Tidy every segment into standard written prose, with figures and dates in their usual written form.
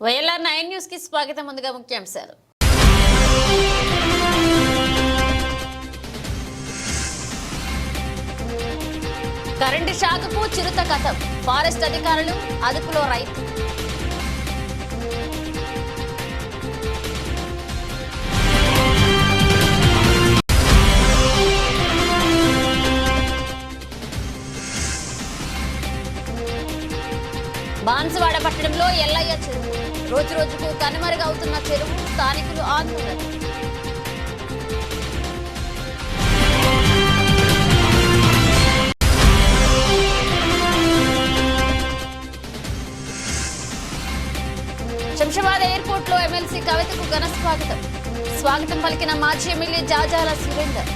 YLR 9 news కి స్వాగతం. ముందుగా ముఖ్యాంశాలు. కరెంటు షాకుకు చిరుత కథం, ఫారెస్ట్ అధికారులు అదుపులో రైతు. బాన్సువాడ పట్టణంలో ఎల్లయ్య చెరువు, రోజు రోజుకు కనుమరుగవుతున్న చెరువు, స్థానికులు ఆందోళన. శంషాబాద్ ఎయిర్పోర్ట్ లో ఎమ్మెల్సీ కవితకు ఘన స్వాగతం పలికిన మాజీ ఎమ్మెల్యే జాజాల సురేందర్.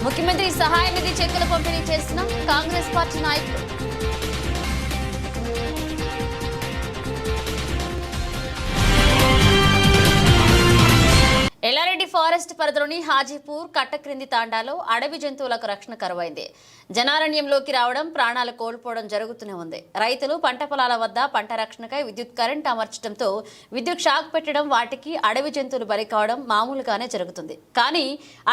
ముఖ్యమంత్రి సహాయ నిధి చెక్కులు పంపిణీ చేసిన కాంగ్రెస్ పార్టీ నాయకులు. ఎల్లారెడ్డి ఫారెస్ట్ పరిధిలోని హాజీపూర్ కట్టక్రింది తాండాలో అడవి జంతువులకు రక్షణ కరువైంది. జనారణ్యంలోకి రావడం, ప్రాణాలు కోల్పోవడం జరుగుతూనే ఉంది. రైతులు పంట పొలాల వద్ద పంట రక్షణకై విద్యుత్ కరెంట్ అమర్చడంతో విద్యుత్ షాక్ పెట్టడం, వాటికి అడవి జంతువులు బలి కావడం మామూలుగానే జరుగుతుంది. కానీ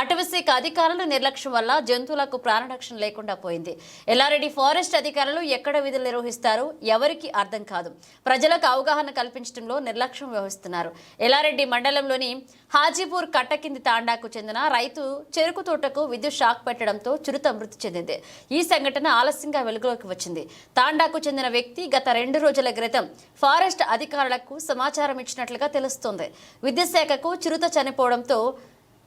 అటవీశాఖ అధికారుల నిర్లక్ష్యం వల్ల జంతువులకు ప్రాణరక్షణ లేకుండా పోయింది. ఎల్లారెడ్డి ఫారెస్ట్ అధికారులు ఎక్కడ విధులు నిర్వహిస్తారో ఎవరికి అర్థం కాదు. ప్రజలకు అవగాహన కల్పించడంలో నిర్లక్ష్యం వహిస్తున్నారు. ఎల్లారెడ్డి మండలంలోని హాజీపూర్ కట్టకింది తాండాకు చెందిన రైతు చెరుకు తోటకు విద్యుత్ షాక్ పెట్టడంతో చిరుత మృతి చెందింది. ఈ సంఘటన ఆలస్యంగా వెలుగులోకి వచ్చింది. తాండాకు చెందిన వ్యక్తి గత 2 రోజుల క్రితం ఫారెస్ట్ అధికారులకు సమాచారం ఇచ్చినట్లుగా తెలుస్తోంది. విద్యుత్ శాఖకు చిరుత చనిపోవడంతో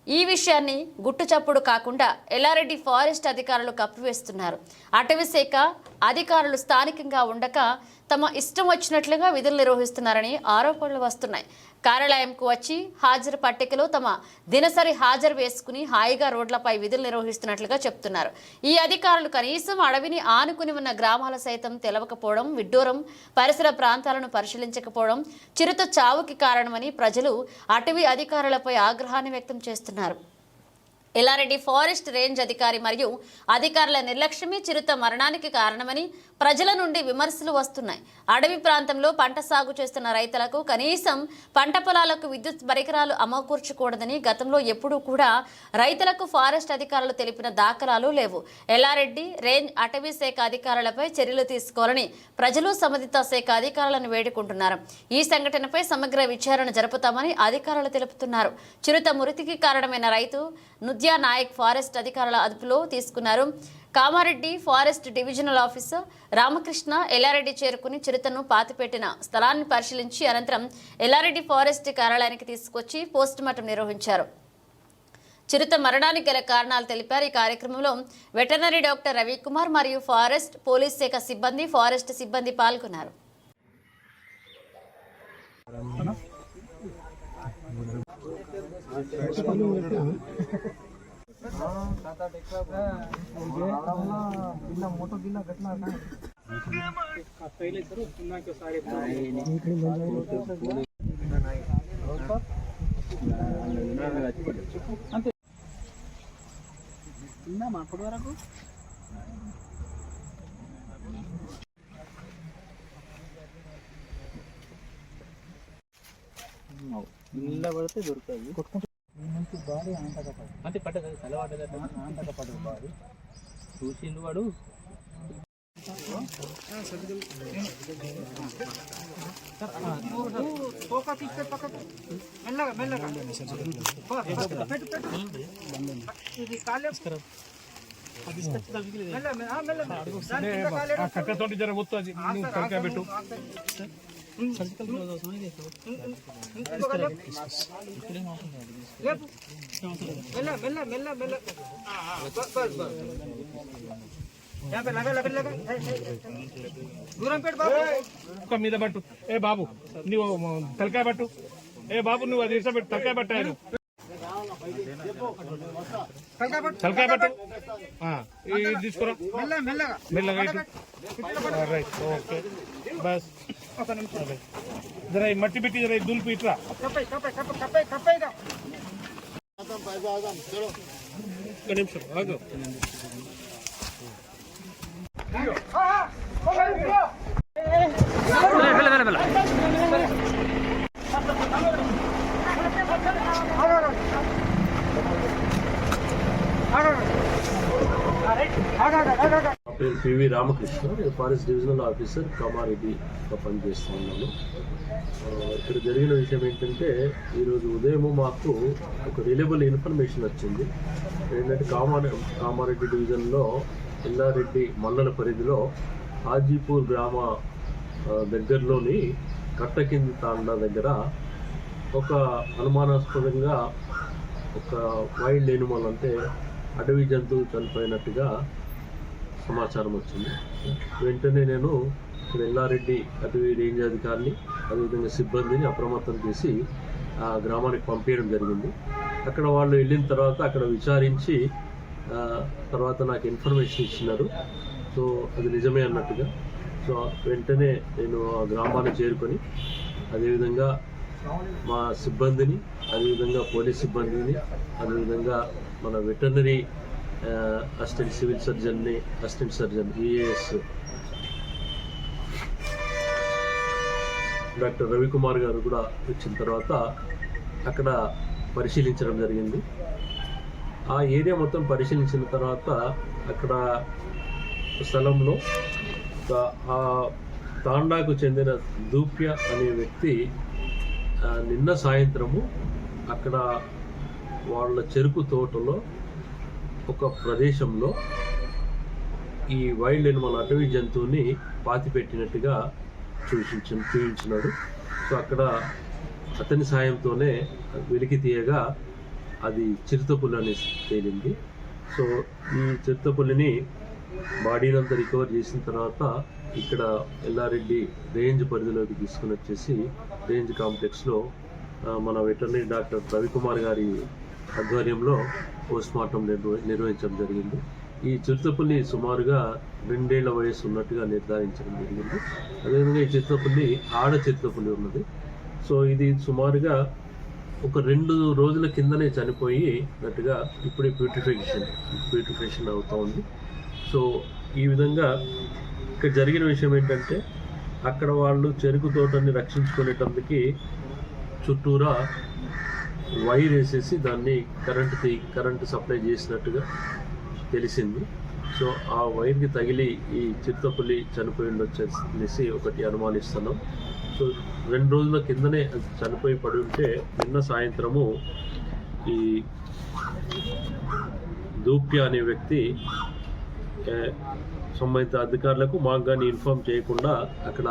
ఈ విషయాన్ని గుట్టుచప్పుడు కాకుండా ఎల్లారెడ్డి ఫారెస్ట్ అధికారులు కప్పివేస్తున్నారు. అటవీశాఖ అధికారులు స్థానికంగా ఉండక తమ ఇష్టం వచ్చినట్లుగా విధులు నిర్వహిస్తున్నారని ఆరోపణలు వస్తున్నాయి. కార్యాలయంకు వచ్చి హాజరు పట్టికలో తమ దినసరి హాజరు వేసుకుని హాయిగా రోడ్లపై విధులు నిర్వహిస్తున్నట్లుగా చెప్తున్నారు. ఈ అధికారులు కనీసం అడవిని ఆనుకుని ఉన్న గ్రామాల సైతం తెలవకపోవడం, విడ్డూరం పరిసర ప్రాంతాలను పరిశీలించకపోవడం చిరుత చావుకి కారణమని ప్రజలు అటవీ అధికారులపై ఆగ్రహాన్ని వ్యక్తం చేస్తున్నారు. ఎల్లారెడ్డి ఫారెస్ట్ రేంజ్ అధికారి మరియు అధికారుల నిర్లక్ష్యమే చిరుత మరణానికి కారణమని ప్రజల నుండి విమర్శలు వస్తున్నాయి. అడవి ప్రాంతంలో పంట సాగు చేస్తున్న రైతులకు కనీసం పంట పొలాలకు విద్యుత్ పరికరాలు అమకూర్చకూడదని గతంలో ఎప్పుడూ కూడా రైతులకు ఫారెస్ట్ అధికారులు తెలిపిన దాఖలాలు లేవు. ఎల్లారెడ్డి రేంజ్ అటవీ శాఖ అధికారులపై చర్యలు తీసుకోవాలని ప్రజలు సంబంధిత శాఖ అధికారులను వేడుకుంటున్నారు. ఈ సంఘటనపై సమగ్ర విచారణ జరుపుతామని అధికారులు తెలుపుతున్నారు. చిరుత మృతికి కారణమైన రైతు నుద్యా నాయక్ ఫారెస్ట్ అధికారుల అదుపులో తీసుకున్నారు. Kamareddy forest divisional officer Ramakrishna Yellareddy చేరుకుని చిరుతను పాతిపెట్టిన స్థలాన్ని పరిశీలించి అనంతరం ఎల్లారెడ్డి ఫారెస్ట్ కార్యాలయానికి తీసుకొచ్చి పోస్టుమార్టం నిర్వహించారు. చిరుత మరణానికి గల కారణాలు తెలిపారు. ఈ కార్యక్రమంలో వెటర్నరీ డాక్టర్ రవికుమార్ మరియు ఫారెస్ట్ పోలీస్ శాఖ సిబ్బంది, ఫారెస్ట్ సిబ్బంది పాల్గొన్నారు. అప్పటి వరకు నీళ్ళ పడితే దొరుకుతుంది. మంచి బాడీ అంటే పట్టదు, తలవాటది అంతక పడదు బాడీ చూసిండు వాడు. కట్టతోటి జర వస్తుంది పెట్టు. ఒక్క మీద పట్టు. ఏ బాబు నువ్వు తలకాయ పట్టు. ఏ బాబు నువ్వు అది ఇష్టపెట్టు, తలకాయ పట్టాను. తలకాయ పట్టు. ఇది తీసుకురా మెల్లగా ఇటు. Right, okay bus. జరా ఈ మట్టి పెట్టి జరా దులిపి ఇట్లా. ఒక్క నిమిషం ఆగు. పేరు పివి రామకృష్ణ, నేను ఫారెస్ట్ డివిజనల్ ఆఫీసర్ కామారెడ్డిగా పనిచేస్తూ ఉన్నాను. ఇక్కడ జరిగిన విషయం ఏంటంటే, ఈరోజు ఉదయం మాకు ఒక రిలయబుల్ ఇన్ఫర్మేషన్ వచ్చింది. ఏంటంటే కామారెడ్డి డివిజన్లో ఎల్లారెడ్డి మండల పరిధిలో హాజీపూర్ గ్రామ దగ్గరలోని కట్టకింది తాండా దగ్గర ఒక అనుమానాస్పదంగా ఒక వైల్డ్ ఎనిమల్, అంటే అడవి జంతువు చనిపోయినట్టుగా సమాచారం వచ్చింది. వెంటనే నేను ఇక్కడ ఎల్లారెడ్డి అటవీ రేంజ్ అధికారిని, అదేవిధంగా సిబ్బందిని అప్రమత్తం చేసి ఆ గ్రామానికి పంపించడం జరిగింది. అక్కడ వాళ్ళు వెళ్ళిన తర్వాత అక్కడ విచారించి తర్వాత నాకు ఇన్ఫర్మేషన్ ఇచ్చినారు. సో అది నిజమే అన్నట్టుగా. సో వెంటనే నేను ఆ గ్రామాన్ని చేరుకొని, అదేవిధంగా మా సిబ్బందిని, అదేవిధంగా పోలీస్ సిబ్బందిని, అదేవిధంగా మన వెటర్నరీ అసిస్టెంట్ సివిల్ సర్జన్ని, assistant surgeon EAS doctor Ravikumar గారు కూడా వచ్చిన తర్వాత అక్కడ పరిశీలించడం జరిగింది. ఆ ఏరియా మొత్తం పరిశీలించిన తర్వాత అక్కడ స్థలంలో ఆ తాండాకు చెందిన దూప్య అనే వ్యక్తి నిన్న సాయంత్రము అక్కడ వాళ్ళ చెరుకు తోటలో ఒక ప్రదేశంలో ఈ వైల్డ్ ఎనిమల్ అటవీ జంతువుని పాతిపెట్టినట్టుగా చూపించినాడు. సో అక్కడ అతని సాయంతోనే వెలికి తీయగా అది చిరుతపులి అని తేలింది. సో ఈ చిరుతపులిని బాడీనంతా రికవర్ చేసిన తర్వాత ఇక్కడ ఎల్లారెడ్డి రేంజ్ పరిధిలోకి తీసుకుని వచ్చేసి రేంజ్ కాంప్లెక్స్లో మన వెటర్నరీ డాక్టర్ రవికుమార్ గారి ఆధ్వర్యంలో పోస్ట్మార్టం నిర్వహించడం జరిగింది. ఈ చిరుతపులి సుమారుగా 2 ఏళ్ల వయసు ఉన్నట్టుగా నిర్ధారించడం జరిగింది. అదేవిధంగా ఈ చిరుతపులి ఆడ చిరుతపులి ఉన్నది. సో ఇది సుమారుగా ఒక 2 రోజుల కిందనే చనిపోయినట్టుగా ఇప్పుడే ప్యూరిఫికేషన్ అవుతూ ఉంది. సో ఈ విధంగా ఇక్కడ జరిగిన విషయం ఏంటంటే, అక్కడ వాళ్ళు చెరుకు తోటని రక్షించుకునేటందుకు చుట్టూరా వైర్ వేసేసి దాన్ని కరెంటు సప్లై చేసినట్టుగా తెలిసింది. సో ఆ వైర్కి తగిలి ఈ చిరుతపులి చనిపోయి ఉండొచ్చేసి ఒకటి అనుమానిస్తున్నాం. సో 2 రోజుల కిందనే చనిపోయి పడి ఉంటే నిన్న సాయంత్రము ఈ దూప్య అనే వ్యక్తి సంబంధిత అధికారులకు మాకు కానీ ఇన్ఫార్మ్ చేయకుండా అక్కడ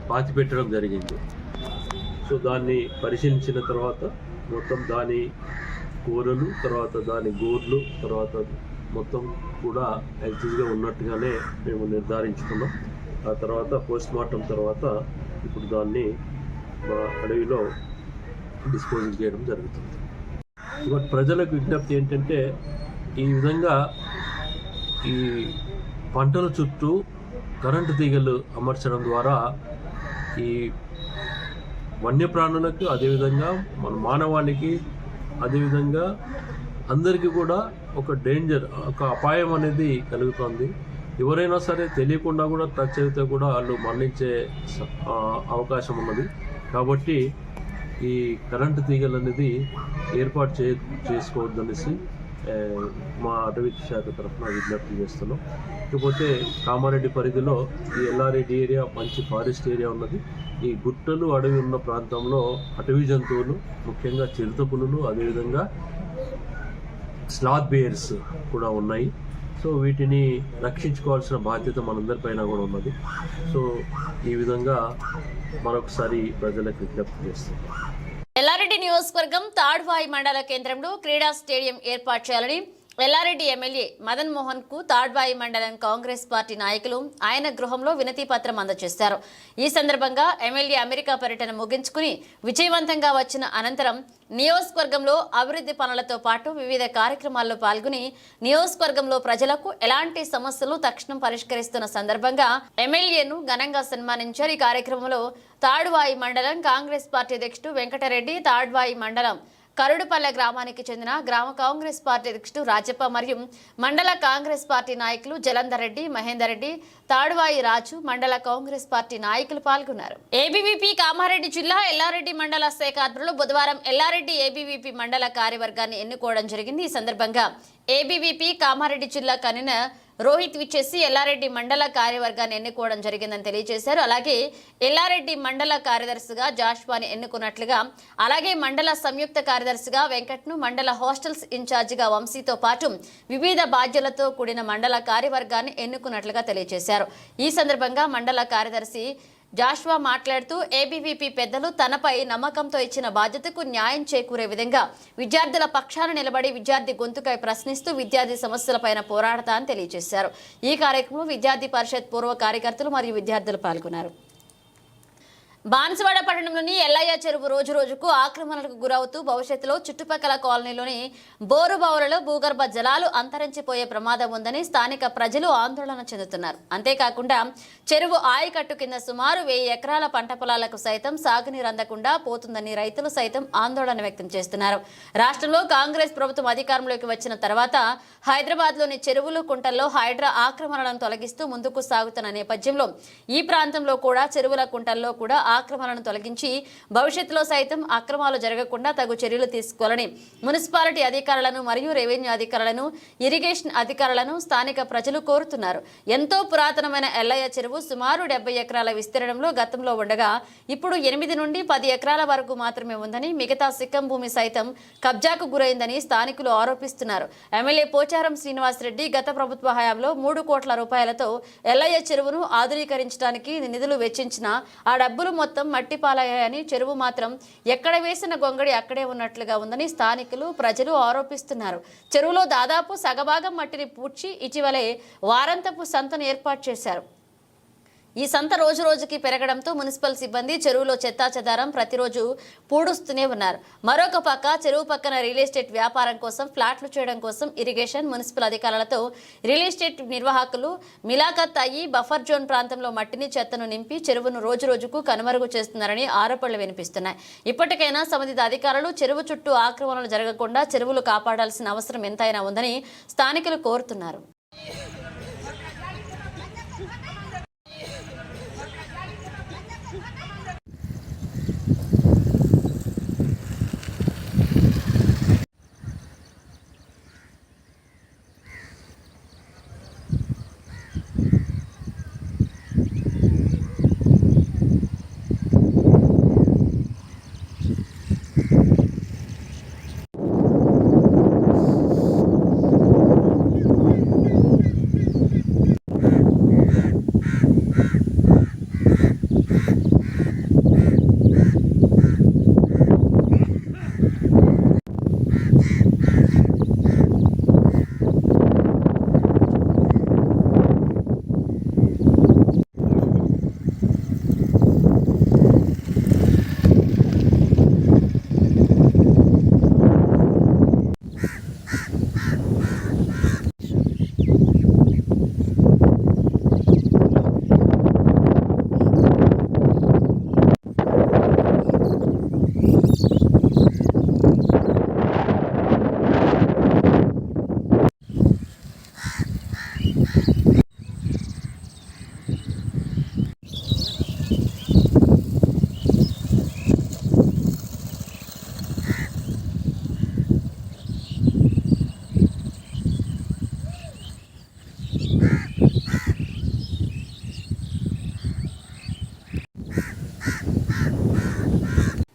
పాతి పెట్టడం జరిగింది. సో దాన్ని పరిశీలించిన తర్వాత మొత్తం దాని కూరలు, తర్వాత దాని గోర్లు, తర్వాత మొత్తం కూడా యాక్టివ్గా ఉన్నట్టుగానే మేము నిర్ధారించుకున్నాం. ఆ తర్వాత పోస్ట్మార్టం తర్వాత ఇప్పుడు దాన్ని మా అడవిలో డిస్పోజల్ చేయడం జరుగుతుంది. ఇవాళ ప్రజలకు విజ్ఞప్తి ఏంటంటే, ఈ విధంగా ఈ పంటల చుట్టూ కరెంటు తీగలు అమర్చడం ద్వారా ఈ వన్యప్రాణులకు, అదేవిధంగా మన మానవాళికి, అదేవిధంగా అందరికీ కూడా ఒక డేంజర్, ఒక అపాయం అనేది కలుగుతుంది. ఎవరైనా సరే తెలియకుండా కూడా టచ్ అయితే కూడా వాళ్ళు మరణించే అవకాశం ఉన్నది. కాబట్టి ఈ కరెంటు తీగలు అనేది ఏర్పాటు చేసుకోవద్దనేసి మా అటవీ శాఖ తరఫున విజ్ఞప్తి చేస్తున్నాం. ఇకపోతే కామారెడ్డి పరిధిలో ఈ ఎల్లారెడ్డి ఏరియా మంచి ఫారెస్ట్ ఏరియా ఉన్నది. ఈ గుట్టలు, అడవి ఉన్న ప్రాంతంలో అటవీ జంతువులు, ముఖ్యంగా చిరుతపులులు, అదేవిధంగా స్లాత్ బేర్స్ కూడా ఉన్నాయి. సో వీటిని రక్షించుకోవాల్సిన బాధ్యత మనందరిపైన కూడా ఉన్నది. సో ఈ విధంగా మరొకసారి ప్రజలకు విజ్ఞప్తి చేస్తున్నాం. ఎల్లారెడ్డి నియోజకవర్గం తాడ్వాయి మండల కేంద్రంలో క్రీడా స్టేడియం ఏర్పాటు చేయాలని ఎల్లారెడ్డి ఎమ్మెల్యే మదన్ మోహన్ కు తాడ్వాయి మండలం కాంగ్రెస్ పార్టీ నాయకులు ఆయన గృహంలో వినతి పత్రం అందజేశారు. ఈ సందర్భంగా ఎమ్మెల్యే అమెరికా పర్యటన ముగించుకుని విజయవంతంగా వచ్చిన అనంతరం నియోజకవర్గంలో అభివృద్ధి పనులతో పాటు వివిధ కార్యక్రమాల్లో పాల్గొని నియోజకవర్గంలో ప్రజలకు ఎలాంటి సమస్యలు తక్షణం పరిష్కరిస్తున్న సందర్భంగా ఎమ్మెల్యేను ఘనంగా సన్మానించారు. ఈ కార్యక్రమంలో తాడ్వాయి మండలం కాంగ్రెస్ పార్టీ అధ్యక్షుడు వెంకటరెడ్డి, తాడ్వాయి మండలం కరుడుపల్లె గ్రామానికి చెందిన గ్రామ కాంగ్రెస్ పార్టీ అధ్యక్షుడు రాజప్ప మరియు మండల కాంగ్రెస్ పార్టీ నాయకులు జలంధర్ రెడ్డి, మహేందర్ రెడ్డి, తాడువాయి రాజు, మండల కాంగ్రెస్ పార్టీ నాయకులు పాల్గొన్నారు. ఏబీవీపీ కామారెడ్డి జిల్లా ఎల్లారెడ్డి మండల శాఖ ఆధ్వర్యంలో బుధవారం ఎల్లారెడ్డి ఏబీవీపీ మండల కార్యవర్గాన్ని ఎన్నుకోవడం జరిగింది. ఈ సందర్భంగా ఏబీవీపీ కామారెడ్డి జిల్లా కన్వీనర్ రోహిత్ విచ్చేసి ఎల్లారెడ్డి మండల కార్యవర్గాన్ని ఎన్నుకోవడం జరిగిందని తెలియజేశారు. అలాగే ఎల్లారెడ్డి మండల కార్యదర్శిగా జాష్వాని ఎన్నుకున్నట్లుగా, అలాగే మండల సంయుక్త కార్యదర్శిగా వెంకట్ను, మండల హాస్టల్స్ ఇన్ఛార్జిగా వంశీతో పాటు వివిధ బాధ్యతలతో కూడిన మండల కార్యవర్గాన్ని ఎన్నుకున్నట్లుగా తెలియజేశారు. ఈ సందర్భంగా మండల కార్యదర్శి జాష్వా మాట్లాడుతూ ఏబీవీపీ పెద్దలు తనపై నమ్మకంతో ఇచ్చిన బాధ్యతకు న్యాయం చేకూరే విధంగా విద్యార్థుల పక్షాన నిలబడి విద్యార్థి గొంతుకై ప్రశ్నిస్తూ విద్యార్థి సమస్యలపైన పోరాడతా అని తెలియజేశారు. ఈ కార్యక్రమంలో విద్యార్థి పరిషత్ పూర్వ కార్యకర్తలు మరియు విద్యార్థులు పాల్గొన్నారు. బాన్సువాడ పట్టణంలోని ఎల్లయ్య చెరువు రోజు రోజుకు ఆక్రమణలకు గురవుతూ భవిష్యత్తులో చుట్టుపక్కల కాలనీలోని బోరు బావులలో భూగర్భ జలాలు అంతరించిపోయే ప్రమాదం ఉందని స్థానిక ప్రజలు ఆందోళన చెందుతున్నారు. అంతేకాకుండా చెరువు ఆయకట్టు కింద సుమారు 1000 ఎకరాల పంట పొలాలకు సైతం సాగునీరు అందకుండా పోతుందని రైతులు సైతం ఆందోళన వ్యక్తం చేస్తున్నారు. రాష్ట్రంలో కాంగ్రెస్ ప్రభుత్వం అధికారంలోకి వచ్చిన తర్వాత హైదరాబాద్లోని చెరువులు, కుంటల్లో హైడ్రా ఆక్రమణలను తొలగిస్తూ ముందుకు సాగుతున్న నేపథ్యంలో ఈ ప్రాంతంలో కూడా చెరువుల, కుంటల్లో కూడా ఆక్రమణను తొలగించి భవిష్యత్తులో సైతం అక్రమాలు జరగకుండా తగు చర్యలు తీసుకోవాలని మున్సిపాలిటీ అధికారులను మరియు రెవెన్యూ అధికారులను, ఇరిగేషన్ అధికారులను స్థానిక ప్రజలు కోరుతున్నారు. ఎంతో పురాతనమైన ఎల్లయ్య చెరువు సుమారు 70 ఎకరాల విస్తీర్ణంలో గతంలో ఉండగా ఇప్పుడు 8 నుండి 10 ఎకరాల వరకు మాత్రమే ఉందని, మిగతా సిక్కం భూమి సైతం కబ్జాకు గురైందని స్థానికులు ఆరోపిస్తున్నారు. ఎమ్మెల్యే పోచారం శ్రీనివాసరెడ్డి గత ప్రభుత్వ హయాంలో 3 కోట్ల రూపాయలతో ఎల్లయ్య చెరువును ఆధునీకరించడానికి నిధులు వెచ్చించిన ఆ డబ్బులు మొత్తం మట్టిపాలయ్యాయని, చెరువు మాత్రం ఎక్కడ వేసిన గొంగడి అక్కడే ఉన్నట్లుగా ఉందని స్థానికులు, ప్రజలు ఆరోపిస్తున్నారు. చెరువులో దాదాపు సగభాగం మట్టిని పూడ్చి ఇటీవలే వారాంతపు సంతను ఏర్పాటు చేశారు. ఈ సంత రోజు రోజుకి పెరగడంతో మున్సిపల్ సిబ్బంది చెరువులో చెత్తాచెదారం ప్రతిరోజు పూడుస్తూనే ఉన్నారు. మరొక పక్క చెరువు పక్కన రియల్ ఎస్టేట్ వ్యాపారం కోసం ఫ్లాట్లు చేయడం కోసం ఇరిగేషన్, మున్సిపల్ అధికారులతో రియల్ ఎస్టేట్ నిర్వాహకులు మిలాఖత్ అయ్యి బఫర్ జోన్ ప్రాంతంలో మట్టిని, చెత్తను నింపి చెరువును రోజు రోజుకు కనుమరుగు చేస్తున్నారని ఆరోపణలు వినిపిస్తున్నాయి. ఇప్పటికైనా సంబంధిత అధికారులు చెరువు చుట్టూ ఆక్రమణలు జరగకుండా చెరువులు కాపాడాల్సిన అవసరం ఎంతైనా ఉందని స్థానికులు కోరుతున్నారు.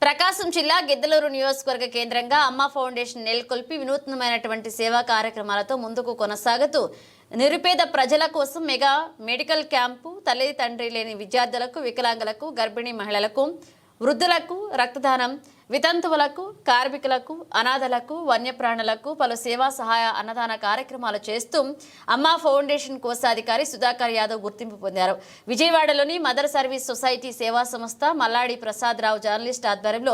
ప్రకాశం జిల్లా గిద్దలూరు నియోజకవర్గ కేంద్రంగా అమ్మ ఫౌండేషన్ నెలకొల్పి వినూత్నమైనటువంటి సేవా కార్యక్రమాలతో ముందుకు కొనసాగుతూ నిరుపేద ప్రజల కోసం మెగా మెడికల్ క్యాంపు, తల్లి తండ్రి లేని విద్యార్థులకు, వికలాంగులకు, గర్భిణీ మహిళలకు, వృద్ధులకు రక్తదానం, వితంతువులకు, కార్మికులకు, అనాథలకు, వన్యప్రాణులకు పలు సేవా సహాయ అన్నదాన కార్యక్రమాలు చేస్తూ అమ్మా ఫౌండేషన్ కోశాధికారి సుధాకర్ యాదవ్ గుర్తింపు పొందారు. విజయవాడలోని మదర్ సర్వీస్ సొసైటీ సేవా సంస్థ మల్లాడి ప్రసాద్ రావు జర్నలిస్ట్ ఆధ్వర్యంలో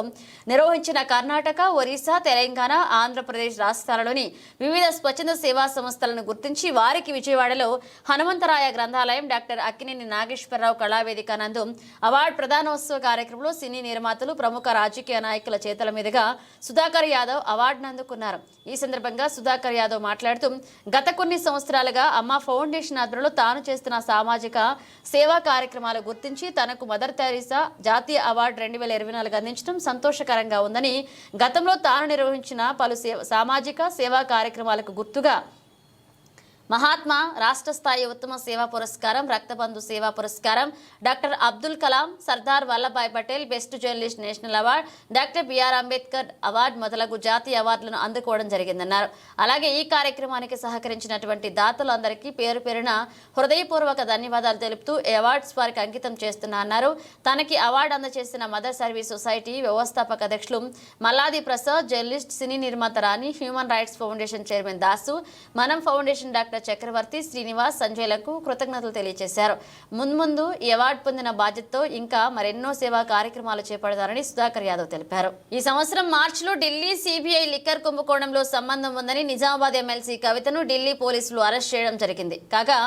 నిర్వహించిన కర్ణాటక, ఒరిస్సా, తెలంగాణ, ఆంధ్రప్రదేశ్ రాష్ట్రాలలోని వివిధ స్వచ్ఛంద సేవా సంస్థలను గుర్తించి వారికి విజయవాడలో హనుమంతరాయ గ్రంథాలయం, డాక్టర్ అక్కినేని నాగేశ్వరరావు కళావేదిక నందు అవార్డు ప్రదానోత్సవ కార్యక్రమంలో సినీ నిర్మాతలు, ప్రముఖ రాజకీయ నాయకుల చేతుల మీదుగా సుధాకర్ యాదవ్ అవార్డును అందుకున్నారు. ఈ సందర్భంగా సుధాకర్ యాదవ్ మాట్లాడుతూ గత కొన్ని సంవత్సరాలుగా అమ్మా ఫౌండేషన్ ఆధ్వర్యంలో తాను చేస్తున్న సామాజిక సేవా కార్యక్రమాలు గుర్తించి తనకు మదర్ తెరీసా జాతీయ అవార్డు 2024 అందించడం సంతోషకరంగా ఉందని, గతంలో తాను నిర్వహించిన పలు సామాజిక సేవా కార్యక్రమాలకు గుర్తుగా మహాత్మా రాష్ట్ర స్థాయి ఉత్తమ సేవా పురస్కారం, రక్తబంధు సేవా పురస్కారం, doctor Abdul Kalam, Sardar Vallabhbhai Patel best journalist national award, doctor BR Ambedkar award మొదలగు జాతీయ అవార్డులను అందుకోవడం జరిగిందన్నారు. అలాగే ఈ కార్యక్రమానికి సహకరించినటువంటి దాతలందరికీ పేరు పేరున హృదయపూర్వక ధన్యవాదాలు తెలుపుతూ ఈ అవార్డ్స్ వారికి అంకితం చేస్తున్నా అన్నారు. తనకి అవార్డు అందజేసిన మదర్ సర్వీస్ సొసైటీ వ్యవస్థాపక అధ్యక్షులు మల్లాది ప్రసాద్, జర్నలిస్ట్, సినీ నిర్మాత Rani, human rights foundation chairman Dasu, మనం ఫౌండేషన్ డాక్టర్ చక్రవర్తి, శ్రీనివాస్, సంజయ్లకు కృతజ్ఞతలు తెలియజేశారు. ముందు ఈ అవార్డు పొందిన బాధ్యతతో ఇంకా మరెన్నో సేవా కార్యక్రమాలు చేపడతారని సుధాకర్ యాదవ్ తెలిపారు. ఈ సంవత్సరం మార్చిలో ఢిల్లీ సిబిఐ లిక్కర్ కుంభకోణంలో సంబంధం ఉందని నిజామాబాద్ ఎమ్మెల్సీ కవితను ఢిల్లీ పోలీసులు అరెస్ట్ చేయడం జరిగింది. కాగా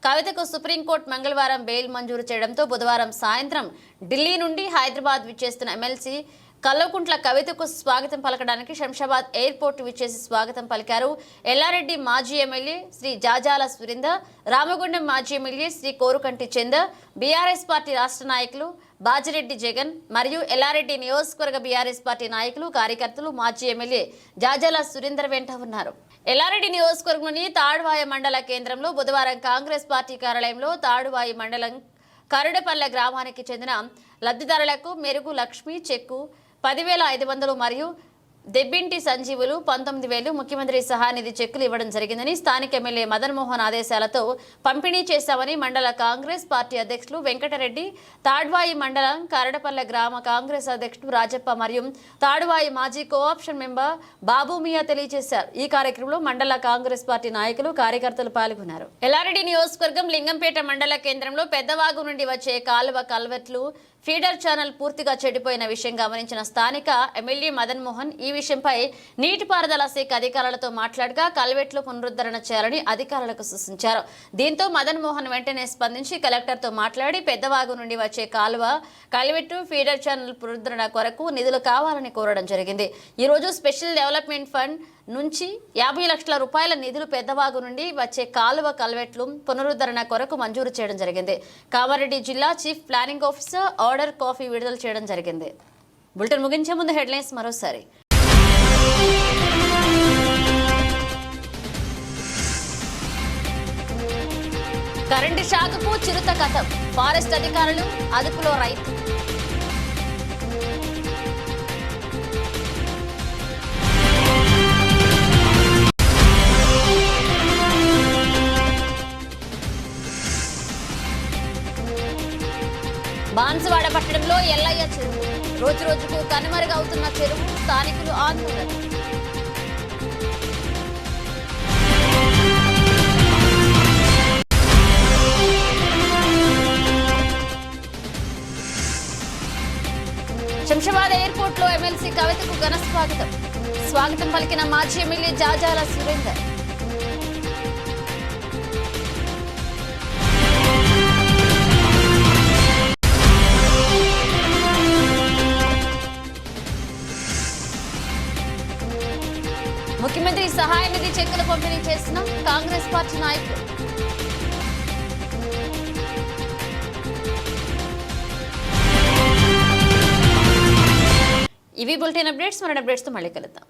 కవితకు సుప్రీంకోర్టు మంగళవారం బెయిల్ మంజూరు చేయడంతో బుధవారం సాయంత్రం ఢిల్లీ నుండి హైదరాబాద్ విచ్చేస్తున్న ఎమ్మెల్సీ కల్వకుంట్ల కవితకు స్వాగతం పలకడానికి శంషాబాద్ ఎయిర్పోర్ట్ విచ్చేసి స్వాగతం పలికారు. ఎల్లారెడ్డి మాజీ ఎమ్మెల్యే శ్రీ జాజాల సురేందర్, రామగుండం మాజీ MLA Shri Korukanti Chander, BRS party రాష్ట్ర నాయకులు బాజిరెడ్డి జగన్ మరియు ఎల్లారెడ్డి నియోజకవర్గ బీఆర్ఎస్ పార్టీ నాయకులు, కార్యకర్తలు మాజీ ఎమ్మెల్యే జాజాల సురేందర్ వెంట ఉన్నారు. ఎల్లారెడ్డి నియోజకవర్గంలోని తాడువాయి మండల కేంద్రంలో బుధవారం కాంగ్రెస్ పార్టీ కార్యాలయంలో తాడువాయి మండలం కరుడపల్లె గ్రామానికి చెందిన లబ్ధిదారులకు మెరుగు లక్ష్మి చెక్కు 10,500 మరియు దెబ్బింటి సంజీవులు 19,000 ముఖ్యమంత్రి సహాయనిధి చెక్కులు ఇవ్వడం జరిగిందని స్థానిక ఎమ్మెల్యే మదన్ మోహన్ ఆదేశాలతో పంపిణీ చేశామని మండల కాంగ్రెస్ పార్టీ అధ్యక్షులు వెంకటరెడ్డి, తాడ్వాయి మండలం కరడపల్లె గ్రామ కాంగ్రెస్ అధ్యక్షుడు రాజప్ప మరియు తాడువాయి మాజీ కోఆప్షన్ మెంబర్ బాబు మియా తెలియజేశారు. ఈ కార్యక్రమంలో మండల కాంగ్రెస్ పార్టీ నాయకులు, కార్యకర్తలు పాల్గొన్నారు. ఎల్లారెడ్డి నియోజకవర్గం లింగంపేట మండల కేంద్రంలో పెద్దవాగు నుండి వచ్చే కాలువ కల్వెట్లు ఫీడర్ ఛానల్ పూర్తిగా చెడిపోయిన విషయం గమనించిన స్థానిక ఎమ్మెల్యే మదన్ మోహన్ ఈ విషయంపై నీటిపారుదల శాఖ అధికారులతో మాట్లాడగా కల్వెట్లు పునరుద్ధరణ చేయాలని అధికారులకు సూచించారు. దీంతో మదన్ మోహన్ వెంటనే స్పందించి కలెక్టర్తో మాట్లాడి పెద్దవాగు నుండి వచ్చే కాలువ కల్వెట్టు ఫీడర్ ఛానల్ పునరుద్ధరణ కొరకు నిధులు కావాలని కోరడం జరిగింది. ఈ రోజు స్పెషల్ డెవలప్మెంట్ ఫండ్ నుంచి 50 లక్షల రూపాయల నిధులు పెద్దవాగు నుండి వచ్చే కాలువ కల్వెట్లు పునరుద్ధరణ కొరకు మంజూరు చేయడం జరిగింది. కామారెడ్డి జిల్లా chief planning officer order copy విడుదల చేయడం జరిగింది. బులెటిన్ ముగించే ముందు హెడ్లైన్స్ మరోసారి. కరెంటు షాకుకు చిరుత కథం, ఫారెస్ట్ అధికారులు అదుపులో రైతు. బాన్సువాడ పట్టణంలో ఎల్లయ్య చెరువు, రోజు రోజుకు కనుమరుగవుతున్న చెరువు, స్థానికులు ఆందోళన. శంషాబాద్ ఎయిర్పోర్ట్ లో ఎమ్మెల్సీ కవితకు ఘన స్వాగతం పలికిన మాజీ ఎమ్మెల్యే జాజాల సురేందర్. ముఖ్యమంత్రి సహాయ నిధి చెక్కులు పంపిణీ చేసిన కాంగ్రెస్ పార్టీ నాయకులు. ఇవి బులెటిన్ అప్డేట్స్. మరిన్ని అప్డేట్స్ తో మళ్ళీ కలుద్దాం.